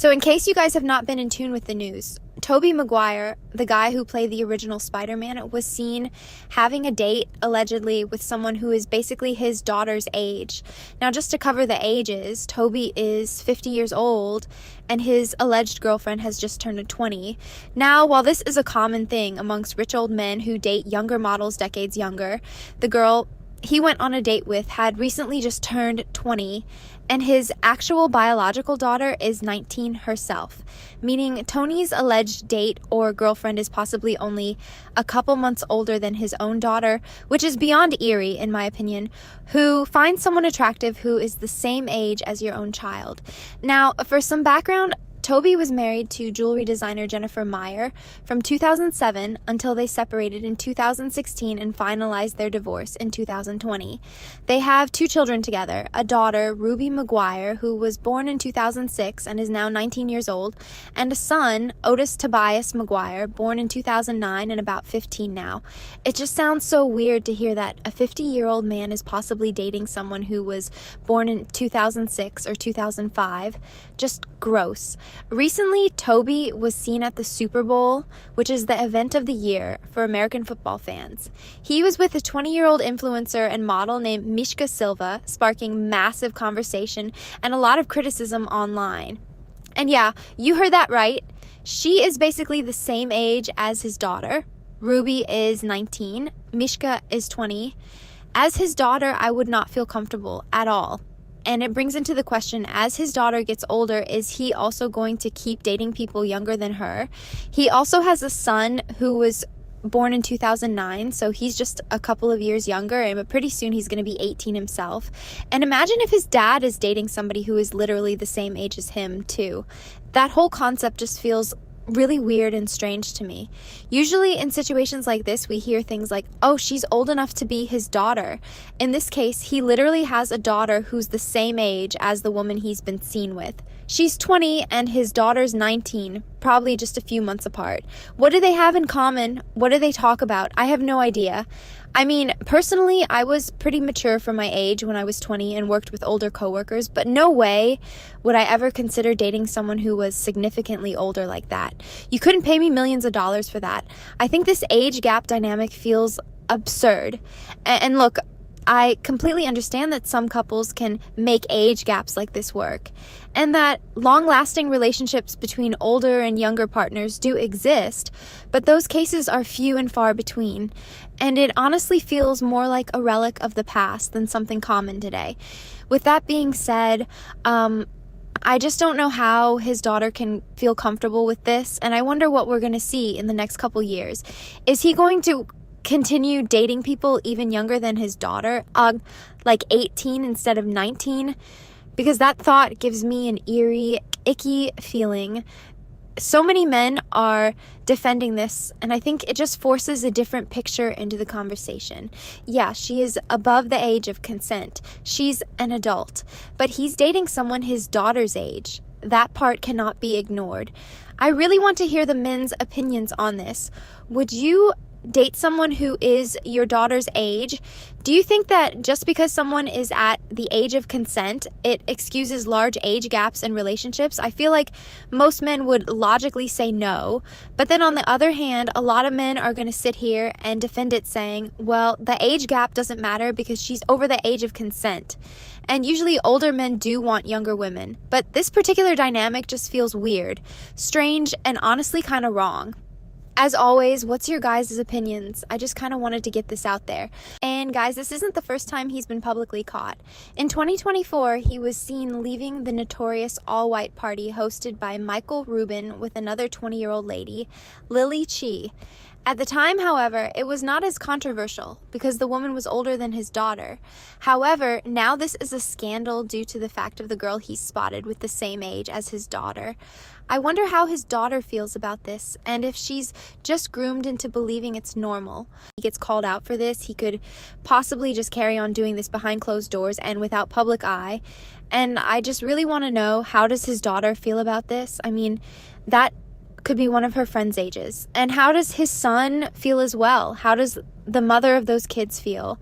So in case you guys have not been in tune with the news, Tobey Maguire, the guy who played the original Spider-Man, was seen having a date, allegedly, with someone who is basically his daughter's age. Now, just to cover the ages, Tobey is 50 years old, and his alleged girlfriend has just turned 20. Now, while this is a common thing amongst rich old men who date younger models decades younger, the girl he went on a date with had recently just turned 20, and his actual biological daughter is 19 herself, meaning Tony's alleged date or girlfriend is possibly only a couple months older than his own daughter, which is beyond eerie, in my opinion, who finds someone attractive who is the same age as your own child. Now, for some background, Tobey was married to jewelry designer Jennifer Meyer from 2007 until they separated in 2016 and finalized their divorce in 2020. They have 2 children together, a daughter, Ruby Maguire, who was born in 2006 and is now 19 years old, and a son, Otis Tobias Maguire, born in 2009 and about 15 now. It just sounds so weird to hear that a 50-year-old man is possibly dating someone who was born in 2006 or 2005. Just gross. Recently, Tobey was seen at the Super Bowl, which is the event of the year for American football fans. He was with a 20-year-old influencer and model named Mishka Silva, sparking massive conversation and a lot of criticism online. And yeah, you heard that right. She is basically the same age as his daughter. Ruby is 19, Mishka is 20. As his daughter, I would not feel comfortable at all. And it brings into the question, as his daughter gets older, is he also going to keep dating people younger than her? He also has a son who was born in 2009, so he's just a couple of years younger, and pretty soon he's going to be 18 himself. And imagine if his dad is dating somebody who is literally the same age as him, too. That whole concept just feels really weird and strange to me. Usually in situations like this, we hear things like, oh, she's old enough to be his daughter. In this case, he literally has a daughter who's the same age as the woman he's been seen with. She's 20 and his daughter's 19, probably just a few months apart. What do they have in common? What do they talk about? I have no idea. I mean, personally, I was pretty mature for my age when I was 20 and worked with older coworkers, but no way would I ever consider dating someone who was significantly older like that. You couldn't pay me millions of dollars for that. I think this age gap dynamic feels absurd. And look, I completely understand that some couples can make age gaps like this work, and that long-lasting relationships between older and younger partners do exist, but those cases are few and far between, and it honestly feels more like a relic of the past than something common today. With that being said, I just don't know how his daughter can feel comfortable with this, and I wonder what we're going to see in the next couple years. Is he going to continue dating people even younger than his daughter, like 18 instead of 19? Because that thought gives me an eerie, icky feeling. So many men are defending this, and I think it just forces a different picture into the conversation. Yeah, she is above the age of consent. She's an adult, but he's dating someone his daughter's age. That part cannot be ignored. I really want to hear the men's opinions on this. Would you date someone who is your daughter's age? Do you think that just because someone is at the age of consent, it excuses large age gaps in relationships? I feel like most men would logically say no, but then on the other hand, a lot of men are going to sit here and defend it saying, well, the age gap doesn't matter because she's over the age of consent. And usually older men do want younger women, but this particular dynamic just feels weird, strange, and honestly kind of wrong. As always, what's your guys' opinions? I just kind of wanted to get this out there. And guys, this isn't the first time he's been publicly caught. In 2024, he was seen leaving the notorious all-white party hosted by Michael Rubin with another 20-year-old lady, Lily Chi. At the time, however, it was not as controversial because the woman was older than his daughter. However, now this is a scandal due to the fact of the girl he spotted with the same age as his daughter. I wonder how his daughter feels about this, and if she's just groomed into believing it's normal. He gets called out for this, he could possibly just carry on doing this behind closed doors and without public eye. And I just really want to know, how does his daughter feel about this? I mean, that could be one of her friends' ages. And how does his son feel as well? How does the mother of those kids feel?